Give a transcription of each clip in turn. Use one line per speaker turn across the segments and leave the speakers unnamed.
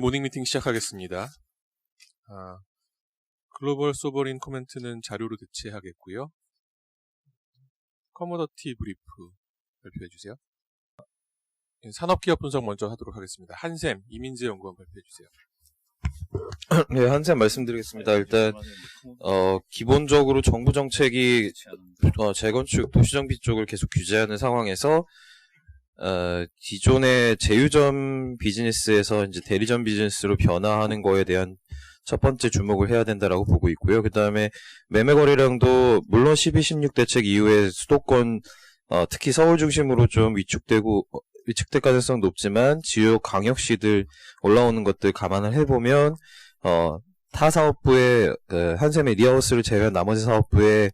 모닝 미팅 시작하겠습니다. 글로벌 소버린 코멘트는 자료로 대체하겠고요. 커머더티 브리프 발표해 주세요. 산업기업 분석 먼저 하도록 하겠습니다. 한샘, 이민재 연구원 발표해 주세요.
네, 한샘 말씀드리겠습니다. 일단 기본적으로 정부 정책이 재건축 도시정비 쪽을 계속 규제하는 상황에서 기존의 제휴점 비즈니스에서 이제 대리점 비즈니스로 변화하는 거에 대한 첫 번째 주목을 해야 된다라고 보고 있고요. 그 다음에 매매 거래량도 물론 12.16 대책 이후에 수도권 특히 서울 중심으로 좀 위축될 가능성 높지만 주요 광역시들 올라오는 것들 감안을 해보면 타 사업부의 한샘의 리하우스를 제외한 나머지 사업부의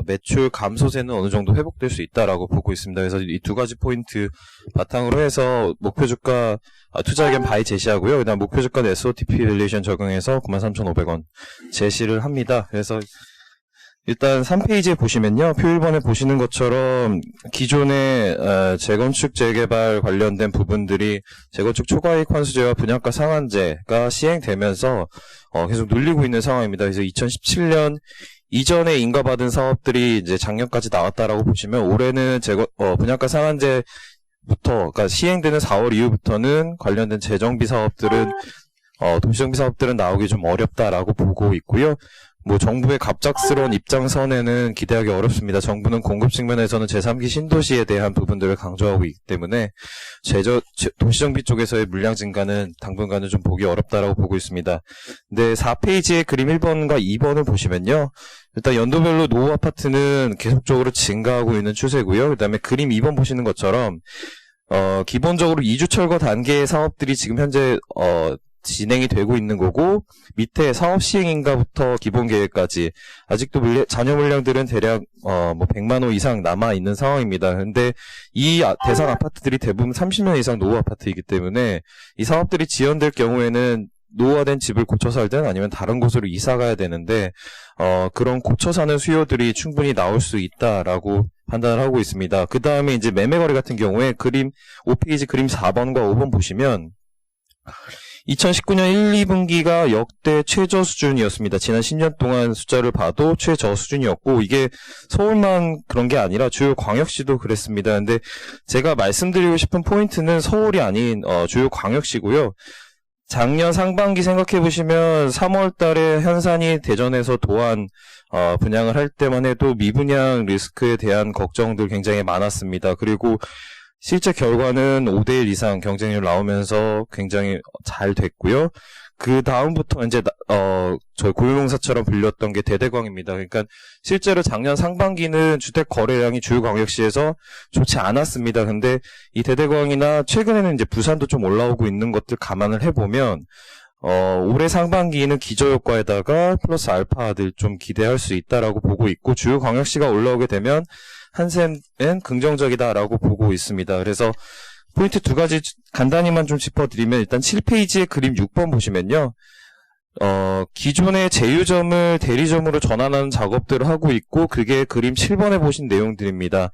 매출 감소세는 어느 정도 회복될 수 있다라고 보고 있습니다. 그래서 이 두 가지 포인트 바탕으로 해서 목표 주가 투자 의견 바이 제시하고요. 그다음 목표 주가 SOTP 밸류에이션 적용해서 93,500원 제시를 합니다. 그래서 일단 3페이지에 보시면요. 표 1번에 보시는 것처럼 기존의 재건축 재개발 관련된 부분들이 재건축 초과이익 환수제와 분양가 상한제가 시행되면서 계속 눌리고 있는 상황입니다. 그래서 2017년 이전에 인가받은 사업들이 이제 작년까지 나왔다라고 보시면 올해는 분양가 상한제부터 그러니까 시행되는 4월 이후부터는 관련된 재정비 사업들은 도시정비 사업들은 나오기 좀 어렵다라고 보고 있고요. 정부의 갑작스러운 입장선에는 기대하기 어렵습니다. 정부는 공급 측면에서는 제3기 신도시에 대한 부분들을 강조하고 있기 때문에 도시정비 쪽에서의 물량 증가는 당분간은 좀 보기 어렵다라고 보고 있습니다. 근데 4페이지의 그림 1번과 2번을 보시면요. 일단 연도별로 노후 아파트는 계속적으로 증가하고 있는 추세고요. 그 다음에 그림 2번 보시는 것처럼 기본적으로 2주 철거 단계의 사업들이 지금 현재 진행이 되고 있는 거고 밑에 사업 시행인가부터 기본 계획까지 아직도 잔여 물량들은 대략 100만 호 이상 남아 있는 상황입니다. 근데 이 대상 아파트들이 대부분 30년 이상 노후 아파트이기 때문에 이 사업들이 지연될 경우에는 노후화된 집을 고쳐 살든 아니면 다른 곳으로 이사 가야 되는데 그런 고쳐 사는 수요들이 충분히 나올 수 있다라고 판단을 하고 있습니다. 그 다음에 이제 매매 거래 같은 경우에 그림 5페이지 그림 4번과 5번 보시면 2019년 1, 2분기가 역대 최저 수준이었습니다. 지난 10년 동안 숫자를 봐도 최저 수준이었고 이게 서울만 그런 게 아니라 주요 광역시도 그랬습니다. 근데 제가 말씀드리고 싶은 포인트는 서울이 아닌 주요 광역시고요. 작년 상반기 생각해보시면 3월 달에 현산이 대전에서 도안 분양을 할 때만 해도 미분양 리스크에 대한 걱정들 굉장히 많았습니다. 그리고 실제 결과는 5대1 이상 경쟁률 나오면서 굉장히 잘 됐고요. 그 다음부터 이제 저희 고유명사처럼 불렸던 게 대대광입니다. 그러니까 실제로 작년 상반기는 주택 거래량이 주요 광역시에서 좋지 않았습니다. 근데 이 대대광이나 최근에는 이제 부산도 좀 올라오고 있는 것들 감안을 해보면 올해 상반기는 기저효과에다가 플러스 알파들 좀 기대할 수 있다라고 보고 있고 주요 광역시가 올라오게 되면 한샘은 긍정적이다라고 보고 있습니다. 그래서 포인트 두 가지 간단히만 좀 짚어드리면 일단 7페이지의 그림 6번 보시면요. 기존의 제휴점을 대리점으로 전환하는 작업들을 하고 있고 그게 그림 7번에 보신 내용들입니다.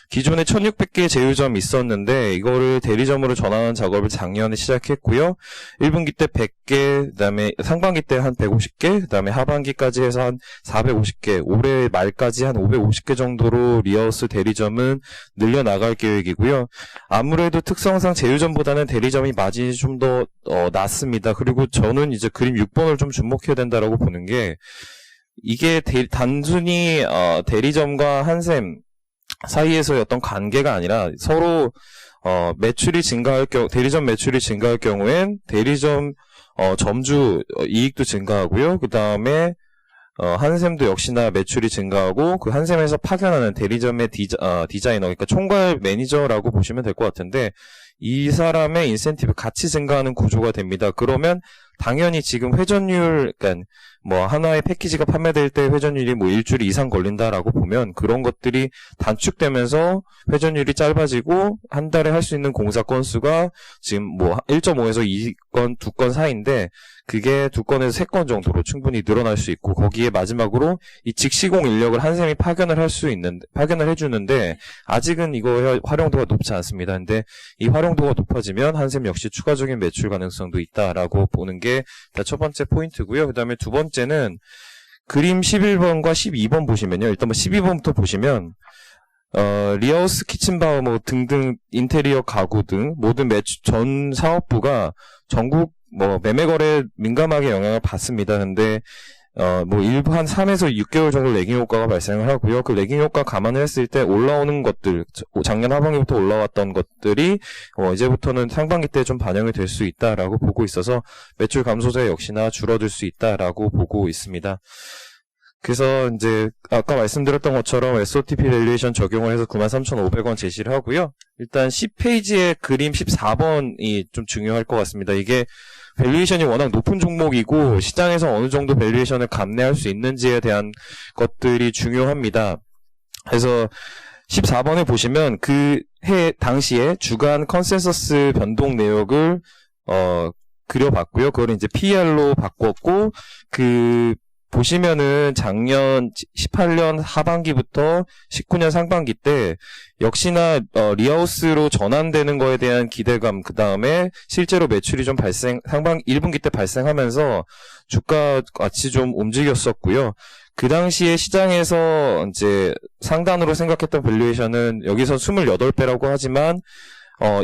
기존에 1600개의 제휴점이 있었는데 이거를 대리점으로 전환하는 작업을 작년에 시작했고요. 1분기 때 100개, 그다음에 상반기 때 한 150개, 그다음에 하반기까지 해서 한 450개, 올해 말까지 한 550개 정도로 리하우스 대리점은 늘려나갈 계획이고요. 아무래도 특성상 제휴점보다는 대리점이 마진이 좀 더 낮습니다. 그리고 저는 이제 그림 6번을 좀 주목해야 된다라고 보는 게 이게 단순히 대리점과 한샘 사이에서의 어떤 관계가 아니라 서로 매출이 증가할 대리점 매출이 증가할 경우엔 대리점 점주 이익도 증가하고요. 그 다음에 한샘도 역시나 매출이 증가하고 그 한샘에서 파견하는 대리점의 디자이너 그러니까 총괄 매니저라고 보시면 될 것 같은데 이 사람의 인센티브 같이 증가하는 구조가 됩니다. 그러면 당연히 지금 회전율, 그러니까 뭐 하나의 패키지가 판매될 때 회전율이 뭐 일주일 이상 걸린다라고 보면 그런 것들이 단축되면서 회전율이 짧아지고 한 달에 할 수 있는 공사 건수가 지금 뭐 1.5에서 2건, 2건 사이인데 그게 2건에서 3건 정도로 충분히 늘어날 수 있고 거기에 마지막으로 이 직시공 인력을 한샘이 파견을 해주는데 아직은 이거 활용도가 높지 않습니다. 근데 이 활용도가 높아지면 한샘 역시 추가적인 매출 가능성도 있다라고 보는 게 첫 번째 포인트고요. 그 다음에 두 번째는 그림 11번과 12번 보시면요. 일단 뭐 12번부터 보시면 리하우스 키친바우 뭐 등등 인테리어 가구 등 모든 전 사업부가 전국 뭐 매매거래 민감하게 영향을 받습니다. 근데 뭐 일부 한 3에서 6개월 정도 레깅 효과가 발생을 하고요. 그 레깅 효과 감안을 했을 때 올라오는 것들, 작년 하반기부터 올라왔던 것들이 이제부터는 상반기 때 좀 반영이 될 수 있다라고 보고 있어서 매출 감소세 역시나 줄어들 수 있다라고 보고 있습니다. 그래서 이제 아까 말씀드렸던 것처럼 SOTP 밸류에이션 적용을 해서 93,500원 제시를 하고요. 일단 10페이지의 그림 14번이 좀 중요할 것 같습니다. 이게 밸류에이션이 워낙 높은 종목이고 시장에서 어느 정도 밸류에이션을 감내할 수 있는지에 대한 것들이 중요합니다. 그래서 14번에 보시면 그 해 당시에 주간 컨센서스 변동 내역을 그려봤고요. 그걸 이제 PER로 바꿨고 보시면은 작년 18년 하반기부터 19년 상반기 때 역시나 리하우스로 전환되는 거에 대한 기대감, 그 다음에 실제로 매출이 좀 1분기 때 발생하면서 주가 같이 좀 움직였었고요. 그 당시에 시장에서 이제 상단으로 생각했던 밸류에이션은 여기서 28배라고 하지만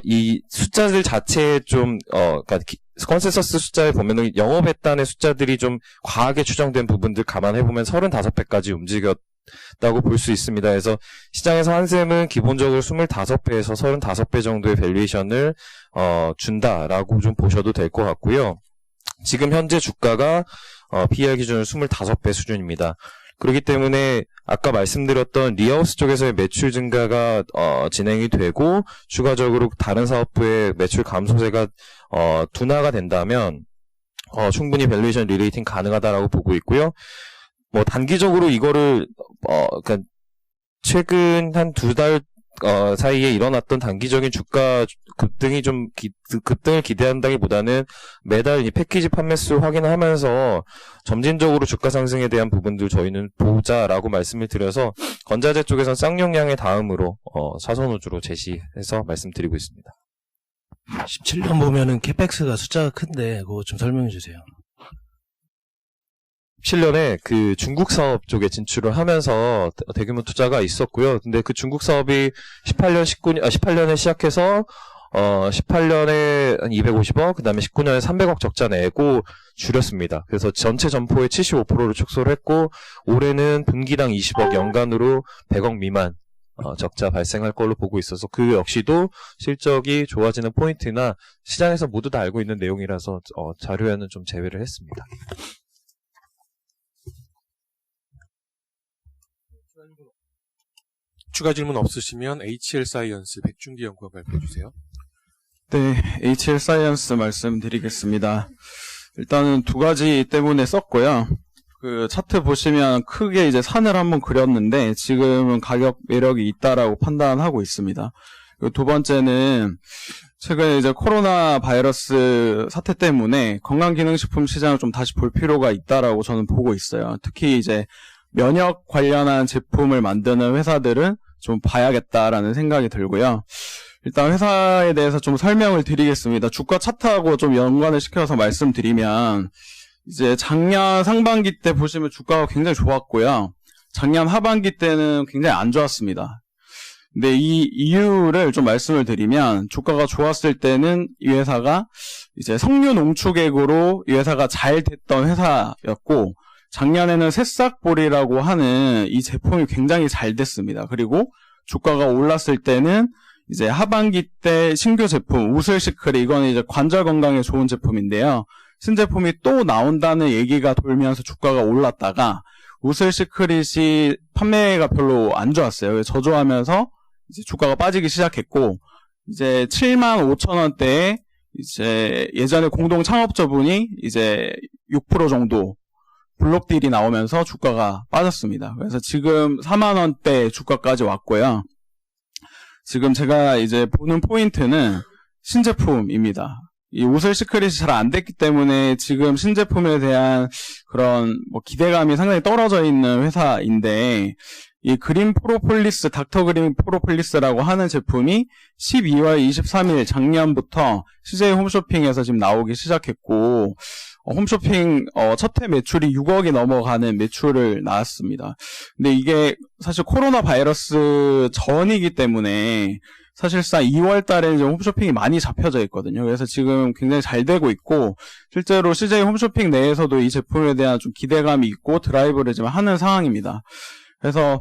이 숫자들 자체에 좀 그러니까 컨센서스 숫자에 보면은 영업했다는 숫자들이 좀 과하게 추정된 부분들 감안해보면 35배까지 움직였다고 볼 수 있습니다. 그래서 시장에서 한샘은 기본적으로 25배에서 35배 정도의 밸류에이션을 준다라고 좀 보셔도 될 것 같고요. 지금 현재 주가가 PER 기준으로 25배 수준입니다. 그렇기 때문에 아까 말씀드렸던 리하우스 쪽에서의 매출 증가가 진행이 되고 추가적으로 다른 사업부의 매출 감소세가 둔화가 된다면 충분히 밸류에이션 리레이팅 가능하다라고 보고 있고요. 뭐 단기적으로 이거를 그러니까 최근 한 2달 사이에 일어났던 단기적인 주가 급등이 좀 급등을 기대한다기보다는 매달 이 패키지 판매수 확인하면서 점진적으로 주가 상승에 대한 부분들 저희는 보자라고 말씀을 드려서 건자재 쪽에서는 쌍용량의 다음으로 사선우주로 제시해서 말씀드리고 있습니다.
17년 보면은 캐펙스가 숫자가 큰데 그거 좀 설명해 주세요.
17년에 그 중국 사업 쪽에 진출을 하면서 대규모 투자가 있었고요. 근데 그 중국 사업이 18년에 시작해서 18년에 한 250억, 그 다음에 19년에 300억 적자 내고 줄였습니다. 그래서 전체 점포의 75%를 축소를 했고 올해는 분기당 20억, 연간으로 100억 미만 적자 발생할 걸로 보고 있어서 그 역시도 실적이 좋아지는 포인트나 시장에서 모두 다 알고 있는 내용이라서 자료에는 좀 제외를 했습니다.
추가 질문 없으시면 HL사이언스 백준기 연구원 발표해 주세요.
네, HL사이언스 말씀드리겠습니다. 일단은 두 가지 때문에 썼고요. 그 차트 보시면 크게 이제 산을 한번 그렸는데 지금은 가격 매력이 있다라고 판단하고 있습니다. 그리고 두 번째는 최근에 이제 코로나 바이러스 사태 때문에 건강기능식품 시장을 좀 다시 볼 필요가 있다라고 저는 보고 있어요. 특히 이제 면역 관련한 제품을 만드는 회사들은 좀 봐야겠다라는 생각이 들고요. 일단 회사에 대해서 좀 설명을 드리겠습니다. 주가 차트하고 좀 연관을 시켜서 말씀드리면 이제 작년 상반기 때 보시면 주가가 굉장히 좋았고요. 작년 하반기 때는 굉장히 안 좋았습니다. 근데 이 이유를 좀 말씀을 드리면 주가가 좋았을 때는 이 회사가 이제 석류 농축액으로 이 회사가 잘 됐던 회사였고 작년에는 새싹볼이라고 하는 이 제품이 굉장히 잘 됐습니다. 그리고 주가가 올랐을 때는 이제 하반기 때 신규 제품 우슬시크릿, 이거는 이제 관절 건강에 좋은 제품인데요. 신제품이 또 나온다는 얘기가 돌면서 주가가 올랐다가 우슬시크릿이 판매가 별로 안 좋았어요. 저조하면서 이제 주가가 빠지기 시작했고 이제 75,000원대에 이제 예전에 공동 창업자분이 이제 6% 정도 블록 딜이 나오면서 주가가 빠졌습니다. 그래서 지금 4만 원대 주가까지 왔고요. 지금 제가 이제 보는 포인트는 신제품입니다. 이 오슬 시크릿이 잘 안 됐기 때문에 지금 신제품에 대한 그런 뭐 기대감이 상당히 떨어져 있는 회사인데, 이 그린 프로폴리스, 닥터 그린 프로폴리스라고 하는 제품이 12월 23일 작년부터 CJ 홈쇼핑에서 지금 나오기 시작했고, 홈쇼핑 첫 해 매출이 6억이 넘어가는 매출을 나왔습니다. 근데 이게 사실 코로나 바이러스 전이기 때문에 사실상 2월 달에 이제 홈쇼핑이 많이 잡혀져 있거든요. 그래서 지금 굉장히 잘 되고 있고, 실제로 CJ 홈쇼핑 내에서도 이 제품에 대한 좀 기대감이 있고 드라이브를 지금 하는 상황입니다. 그래서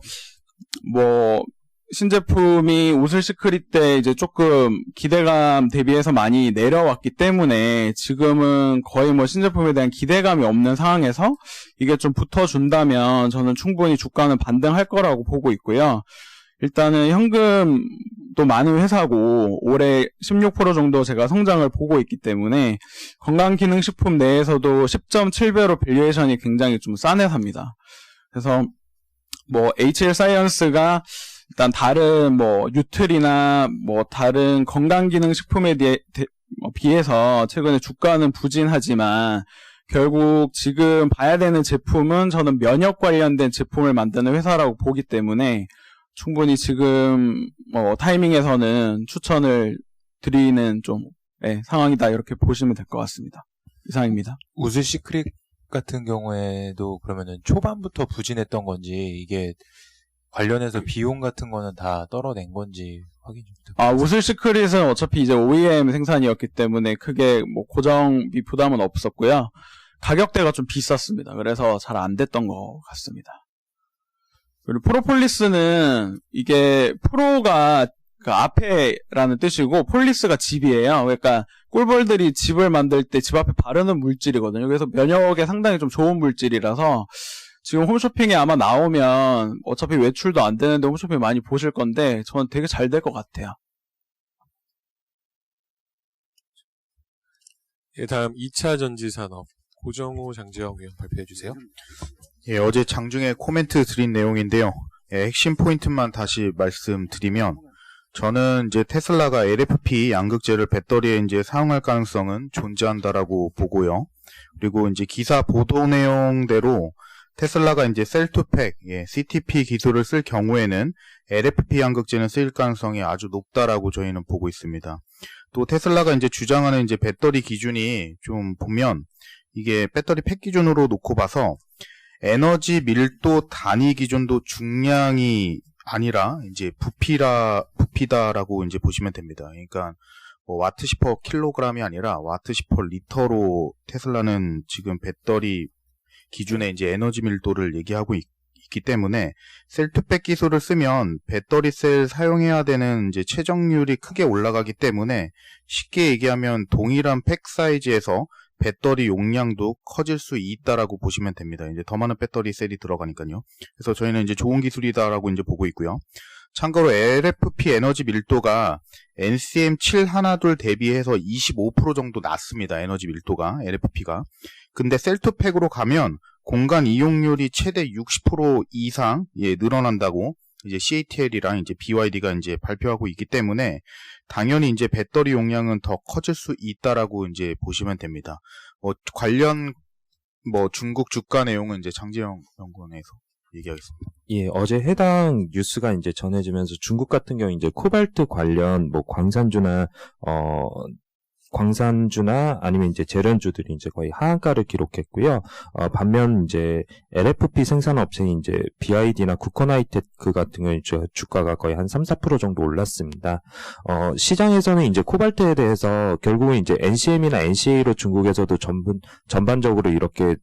뭐 신제품이 오슬 시크릿 때 이제 조금 기대감 대비해서 많이 내려왔기 때문에 지금은 거의 뭐 신제품에 대한 기대감이 없는 상황에서 이게 좀 붙어준다면 저는 충분히 주가는 반등할 거라고 보고 있고요. 일단은 현금도 많은 회사고 올해 16% 정도 제가 성장을 보고 있기 때문에 건강기능식품 내에서도 10.7배로 밸류에이션이 굉장히 좀 싼 회사입니다. 그래서 뭐 HL 사이언스가 일단 다른 뭐 뉴트리나 뭐 다른 건강기능식품에 비해서 최근에 주가는 부진하지만 결국 지금 봐야 되는 제품은 저는 면역 관련된 제품을 만드는 회사라고 보기 때문에 충분히 지금 타이밍에서는 추천을 드리는 좀 상황이다, 이렇게 보시면 될 것 같습니다. 이상입니다.
우슬 시크릿 같은 경우에도 그러면은 초반부터 부진했던 건지, 이게 관련해서 비용 같은 거는 다 떨어낸 건지 확인 좀 부탁드립니다.
우슬 시크릿은 어차피 이제 OEM 생산이었기 때문에 크게 뭐 고정비 부담은 없었고요. 가격대가 좀 비쌌습니다. 그래서 잘 안 됐던 것 같습니다. 그리고 프로폴리스는 이게 프로가 그 앞에라는 뜻이고 폴리스가 집이에요. 그러니까 꿀벌들이 집을 만들 때 집 앞에 바르는 물질이거든요. 그래서 면역에 상당히 좀 좋은 물질이라서 지금 홈쇼핑에 아마 나오면 어차피 외출도 안 되는데 홈쇼핑 많이 보실 건데 저는 되게 잘 될 것 같아요.
예, 다음 2차 전지산업 고정호 장재영 위원 발표해 주세요.
예, 어제 장중에 코멘트 드린 내용인데요. 예, 핵심 포인트만 다시 말씀드리면, 저는 이제 테슬라가 LFP 양극재를 배터리에 이제 사용할 가능성은 존재한다라고 보고요. 그리고 이제 기사 보도 내용대로 테슬라가 이제 셀2팩, CTP 기술을 쓸 경우에는 LFP 양극재는 쓰일 가능성이 아주 높다라고 저희는 보고 있습니다. 또 테슬라가 이제 주장하는 이제 배터리 기준이 좀 보면, 이게 배터리 팩 기준으로 놓고 봐서 에너지 밀도 단위 기준도 중량이 아니라 이제 부피다라고 이제 보시면 됩니다. 그러니까 뭐 와트시 퍼 킬로그램이 아니라 와트시 퍼 리터로 테슬라는 지금 배터리 기준의 이제 에너지 밀도를 얘기하고 있기 때문에 셀2팩 기술을 쓰면 배터리 셀 사용해야 되는 이제 최적률이 크게 올라가기 때문에 쉽게 얘기하면 동일한 팩 사이즈에서 배터리 용량도 커질 수 있다라고 보시면 됩니다. 이제 더 많은 배터리 셀이 들어가니까요. 그래서 저희는 이제 좋은 기술이다라고 이제 보고 있고요. 참고로 LFP 에너지 밀도가 NCM7 하나둘 대비해서 25% 정도 낮습니다. 에너지 밀도가 LFP가. 근데 셀2팩으로 가면 공간 이용률이 최대 60% 이상 늘어난다고 이제 CATL이랑 이제 BYD가 이제 발표하고 있기 때문에 당연히 이제 배터리 용량은 더 커질 수 있다라고 이제 보시면 됩니다. 관련 중국 주가 내용은 이제 장재영 연구원에서 얘기하겠습니다.
예, 어제 해당 뉴스가 이제 전해지면서 중국 같은 경우 이제 코발트 관련 광산주나 아니면 이제 재련주들이 이제 거의 하한가를 기록했고요. 반면 이제 LFP 생산업체인 이제 BYD나 쿠커나이테크 같은 경우 주가가 거의 한 3-4% 정도 올랐습니다. 시장에서는 이제 코발트에 대해서 결국은 이제 NCM이나 NCA로 중국에서도 전반적으로 이렇게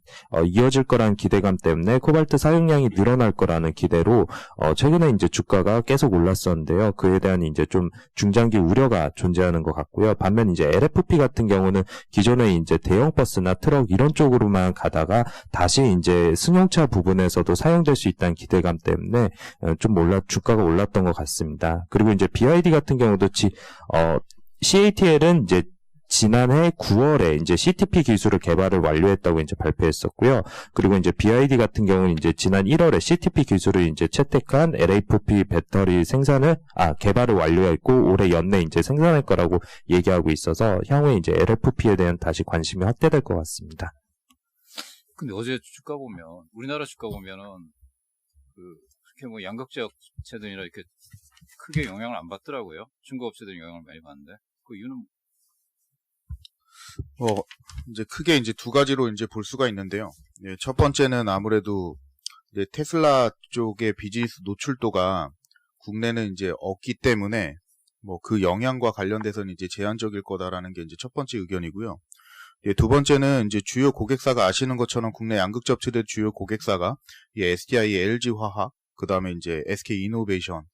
이어질 거라는 기대감 때문에 코발트 사용량이 늘어날 거라는 기대로 최근에 이제 주가가 계속 올랐었는데요. 그에 대한 이제 좀 중장기 우려가 존재하는 것 같고요. 반면 이제 LFP 같은 경우는 기존에 이제 대형 버스나 트럭 이런 쪽으로만 가다가 다시 이제 승용차 부분에서도 사용될 수 있다는 기대감 때문에 좀 주가가 올랐던 것 같습니다. 그리고 이제 BYD 같은 경우도 CATL은 이제 지난해 9월에 이제 CTP 기술을 개발을 완료했다고 이제 발표했었고요. 그리고 이제 BYD 같은 경우는 이제 지난 1월에 CTP 기술을 이제 채택한 LFP 배터리 개발을 완료했고 올해 연내 이제 생산할 거라고 얘기하고 있어서 향후에 이제 LFP에 대한 다시 관심이 확대될 것 같습니다.
근데 어제 주가 보면, 우리나라 주가 보면은, 그렇게 뭐 양극재 업체들이나 이렇게 크게 영향을 안 받더라고요. 중국 업체들이 영향을 많이 받는데. 그 이유는?
이제 크게 이제 두 가지로 이제 볼 수가 있는데요. 예, 첫 번째는 아무래도 이제 테슬라 쪽의 비즈니스 노출도가 국내는 이제 없기 때문에 뭐 그 영향과 관련돼서는 이제 제한적일 거다라는 게 이제 첫 번째 의견이고요. 예, 두 번째는 이제 주요 고객사가 아시는 것처럼 국내 양극재 업체들 주요 고객사가 SDI, LG화학, 그 다음에 이제 SK이노베이션과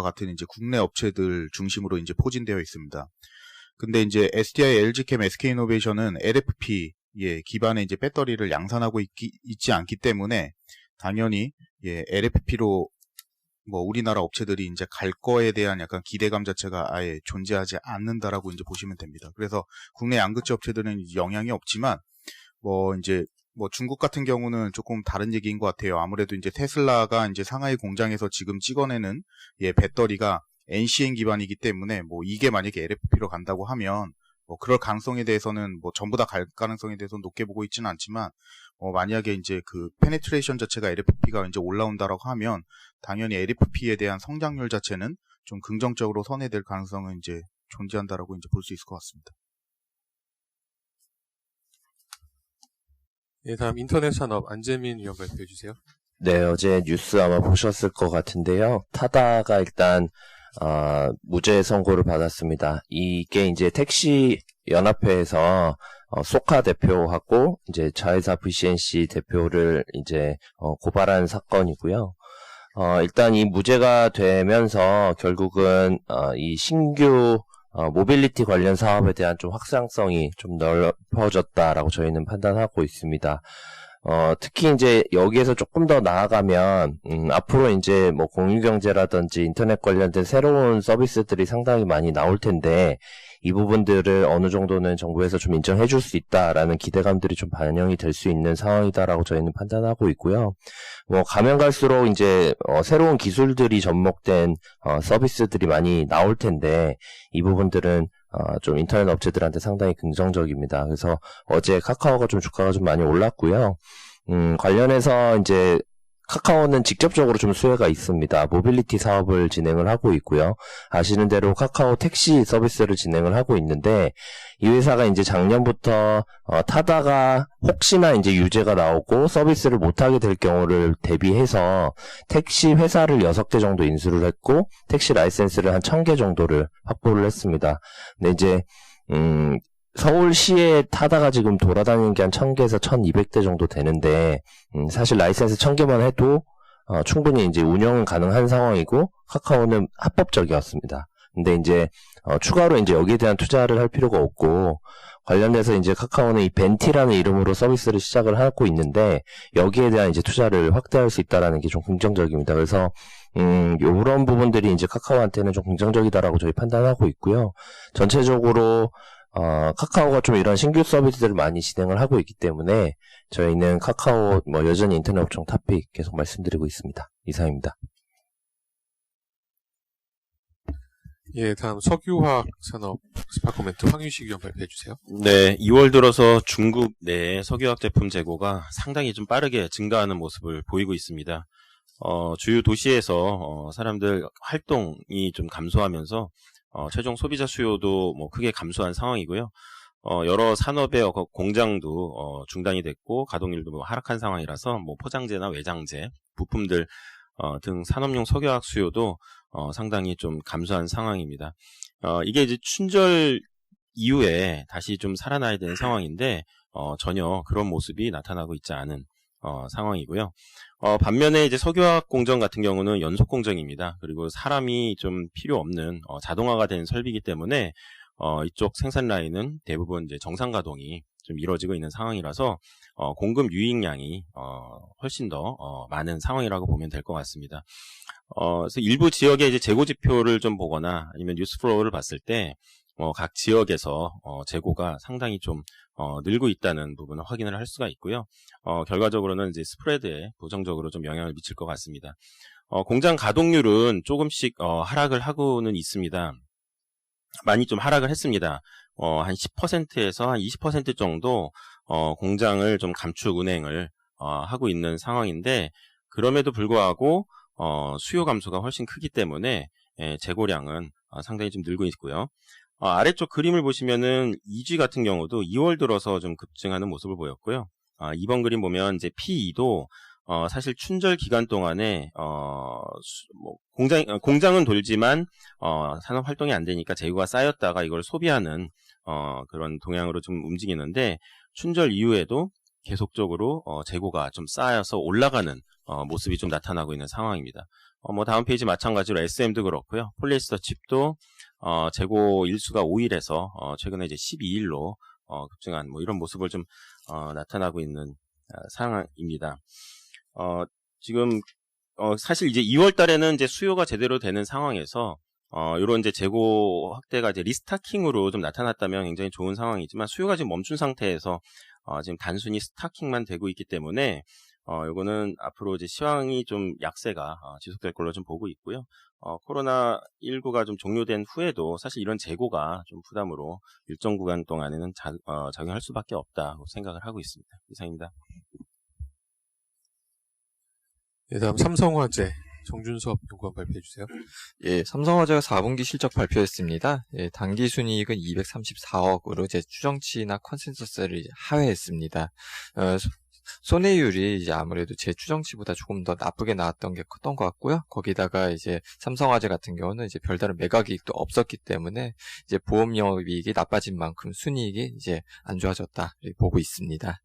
같은 이제 국내 업체들 중심으로 이제 포진되어 있습니다. 근데 이제 SDI, LG캠, SK이노베이션은 LFP 기반의 이제 배터리를 양산하고 있지 않기 때문에 당연히 LFP로 뭐 우리나라 업체들이 이제 갈 거에 대한 약간 기대감 자체가 아예 존재하지 않는다라고 이제 보시면 됩니다. 그래서 국내 양극재 업체들은 영향이 없지만 뭐 이제 뭐 중국 같은 경우는 조금 다른 얘기인 것 같아요. 아무래도 이제 테슬라가 이제 상하이 공장에서 지금 찍어내는 배터리가 NCM 기반이기 때문에 뭐 이게 만약에 LFP로 간다고 하면 뭐 그럴 가능성에 대해서는 뭐 전부 다 갈 가능성에 대해서는 높게 보고 있지는 않지만 만약에 이제 그 페네트레이션 자체가 LFP가 이제 올라온다라고 하면 당연히 LFP에 대한 성장률 자체는 좀 긍정적으로 선회될 가능성은 이제 존재한다라고 이제 볼 수 있을 것 같습니다.
예, 다음 인터넷 산업 안재민 위원 발표해 주세요.
네, 어제 뉴스 아마 보셨을 것 같은데요. 타다가 일단 무죄 선고를 받았습니다. 이게 이제 택시 연합회에서 소카 대표하고 이제 자회사 VCNC 대표를 이제 고발한 사건이고요. 일단 이 무죄가 되면서 결국은 이 신규 모빌리티 관련 사업에 대한 좀 확장성이 좀 넓어졌다라고 저희는 판단하고 있습니다. 특히 이제 여기에서 조금 더 나아가면, 앞으로 이제 뭐 공유경제라든지 인터넷 관련된 새로운 서비스들이 상당히 많이 나올 텐데, 이 부분들을 어느 정도는 정부에서 좀 인정해 줄 수 있다라는 기대감들이 좀 반영이 될 수 있는 상황이다라고 저희는 판단하고 있고요. 뭐 가면 갈수록 이제 새로운 기술들이 접목된 서비스들이 많이 나올 텐데, 이 부분들은 좀 인터넷 업체들한테 상당히 긍정적입니다. 그래서 어제 카카오가 좀 주가가 좀 많이 올랐고요. 관련해서 이제 카카오는 직접적으로 좀 수혜가 있습니다. 모빌리티 사업을 진행을 하고 있고요. 아시는 대로 카카오 택시 서비스를 진행을 하고 있는데 이 회사가 이제 작년부터 타다가 혹시나 이제 유죄가 나오고 서비스를 못하게 될 경우를 대비해서 택시 회사를 6개 정도 인수를 했고 택시 라이센스를 한 1000개 정도를 확보를 했습니다. 근데 이제 서울시에 타다가 지금 돌아다니는 게 한 1000개에서 1200대 정도 되는데, 사실 라이센스 1000개만 해도, 충분히 이제 운영은 가능한 상황이고, 카카오는 합법적이었습니다. 근데 이제, 추가로 이제 여기에 대한 투자를 할 필요가 없고, 관련돼서 이제 카카오는 이 벤티라는 이름으로 서비스를 시작을 하고 있는데, 여기에 대한 이제 투자를 확대할 수 있다라는 게 좀 긍정적입니다. 그래서, 요런 부분들이 이제 카카오한테는 좀 긍정적이다라고 저희 판단하고 있고요. 전체적으로, 카카오가 좀 이런 신규 서비스들을 많이 진행을 하고 있기 때문에 저희는 카카오 뭐 여전히 인터넷 업종 탑픽 계속 말씀드리고 있습니다. 이상입니다.
예, 다음 석유화학 산업 스파 코멘트 황유식 위원 발표해 주세요.
네, 2월 들어서 중국 내 석유화학 제품 재고가 상당히 좀 빠르게 증가하는 모습을 보이고 있습니다. 주요 도시에서 사람들 활동이 좀 감소하면서 최종 소비자 수요도 뭐 크게 감소한 상황이고요. 여러 산업의 공장도 중단이 됐고 가동률도 뭐 하락한 상황이라서 뭐 포장재나 외장재, 부품들 등 산업용 석유화학 수요도 상당히 좀 감소한 상황입니다. 이게 이제 춘절 이후에 다시 좀 살아나야 되는 상황인데 전혀 그런 모습이 나타나고 있지 않은 상황이고요. 반면에 이제 석유화학 공정 같은 경우는 연속 공정입니다. 그리고 사람이 좀 필요 없는 자동화가 된 설비이기 때문에 이쪽 생산 라인은 대부분 이제 정상 가동이 좀 이루어지고 있는 상황이라서 공급 유입량이 훨씬 더 많은 상황이라고 보면 될 것 같습니다. 그래서 일부 지역의 이제 재고 지표를 좀 보거나 아니면 뉴스 플로우를 봤을 때 각 지역에서 재고가 상당히 좀 늘고 있다는 부분을 확인을 할 수가 있고요. 결과적으로는 이제 스프레드에 부정적으로 좀 영향을 미칠 것 같습니다. 공장 가동률은 조금씩 하락을 하고는 있습니다. 많이 좀 하락을 했습니다. 한 10%에서 한 20% 정도 공장을 좀 감축 운행을 하고 있는 상황인데, 그럼에도 불구하고 수요 감소가 훨씬 크기 때문에 재고량은 상당히 좀 늘고 있고요. 아래쪽 그림을 보시면은 EG 같은 경우도 2월 들어서 좀 급증하는 모습을 보였고요. 이번 그림 보면 이제 P2도 사실 춘절 기간 동안에 공장은 돌지만 산업 활동이 안 되니까 재고가 쌓였다가 이걸 소비하는 그런 동향으로 좀 움직이는데, 춘절 이후에도 계속적으로 재고가 좀 쌓여서 올라가는 모습이 좀 나타나고 있는 상황입니다. 다음 페이지 마찬가지로 SM도 그렇고요. 폴리에스터 칩도 재고 일수가 5일에서 최근에 이제 12일로 급증한 이런 모습을 좀 나타나고 있는 상황입니다. 지금 사실 이제 2월 달에는 이제 수요가 제대로 되는 상황에서 이런 이제 재고 확대가 이제 리스타킹으로 좀 나타났다면 굉장히 좋은 상황이지만, 수요가 지금 멈춘 상태에서 지금 단순히 스타킹만 되고 있기 때문에 요거는 앞으로 이제 시황이 좀 약세가 지속될 걸로 좀 보고 있고요. 코로나19가 좀 종료된 후에도 사실 이런 재고가 좀 부담으로 일정 구간 동안에는 작용할 수밖에 없다고 생각을 하고 있습니다. 이상입니다.
네, 다음 삼성화재 정준섭 연구원 발표해 주세요.
예, 삼성화재가 4분기 실적 발표했습니다. 예, 당기 순이익은 234억으로 제 추정치나 컨센서스를 이제 하회했습니다. 손해율이 이제 아무래도 제 추정치보다 조금 더 나쁘게 나왔던 게 컸던 것 같고요. 거기다가 이제 삼성화재 같은 경우는 이제 별다른 매각이익도 없었기 때문에 이제 보험 영업이익이 나빠진 만큼 순이익이 이제 안 좋아졌다 이렇게 보고 있습니다.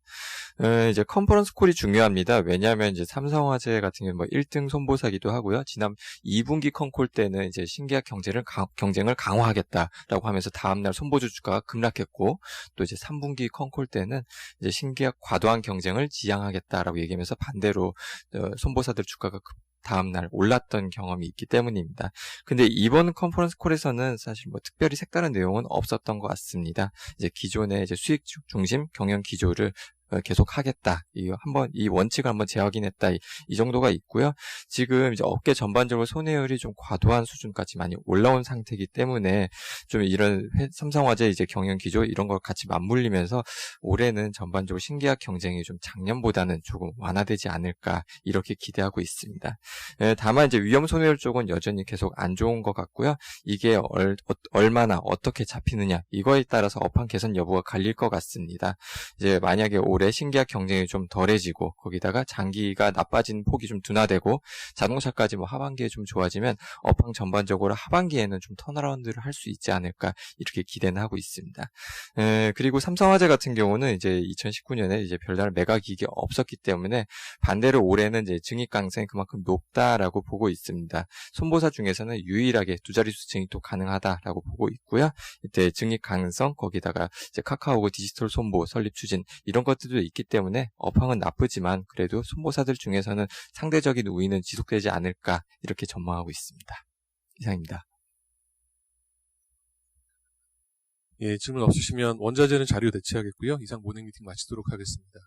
이제 컨퍼런스 콜이 중요합니다. 왜냐하면 이제 삼성화재 같은 경우는 1등 손보사기도 하고요. 지난 2분기 컨콜 때는 이제 신계약 경쟁을 강화하겠다라고 하면서 다음날 손보주 주가가 급락했고, 또 이제 3분기 컨콜 때는 이제 신계약 과도한 경쟁을 지양하겠다라고 얘기하면서 반대로 손보사들 주가가 다음날 올랐던 경험이 있기 때문입니다. 근데 이번 컨퍼런스 콜에서는 사실 특별히 색다른 내용은 없었던 것 같습니다. 이제 기존의 이제 수익 중심 경영 기조를 계속 하겠다. 이 원칙을 한번 재확인했다. 이 정도가 있고요. 지금 이제 업계 전반적으로 손해율이 좀 과도한 수준까지 많이 올라온 상태이기 때문에 좀 이런 삼성화재 이제 경영 기조 이런 걸 같이 맞물리면서 올해는 전반적으로 신계약 경쟁이 좀 작년보다는 조금 완화되지 않을까 이렇게 기대하고 있습니다. 다만 이제 위험 손해율 쪽은 여전히 계속 안 좋은 것 같고요. 이게 얼마나 어떻게 잡히느냐 이거에 따라서 업황 개선 여부가 갈릴 것 같습니다. 이제 만약에 올해 신계약 경쟁이 좀 덜해지고 거기다가 장기가 나빠진 폭이 좀 둔화되고 자동차까지 하반기에 좀 좋아지면 업황 전반적으로 하반기에는 좀 턴어라운드를 할 수 있지 않을까 이렇게 기대는 하고 있습니다. 그리고 삼성화재 같은 경우는 이제 2019년에 이제 별다른 매각이익이 없었기 때문에 반대로 올해는 이제 증익 가능성이 그만큼 높다라고 보고 있습니다. 손보사 중에서는 유일하게 두 자릿수 증익도 가능하다라고 보고 있고요. 이때 증익 가능성 거기다가 이제 카카오고 디지털 손보 설립 추진 이런 것들도 있기 때문에 업황은 나쁘지만 그래도 손보사들 중에서는 상대적인 우위는 지속되지 않을까 이렇게 전망하고 있습니다. 이상입니다.
예, 질문 없으시면 원자재는 자료 대체하겠고요. 이상 모닝 미팅 마치도록 하겠습니다.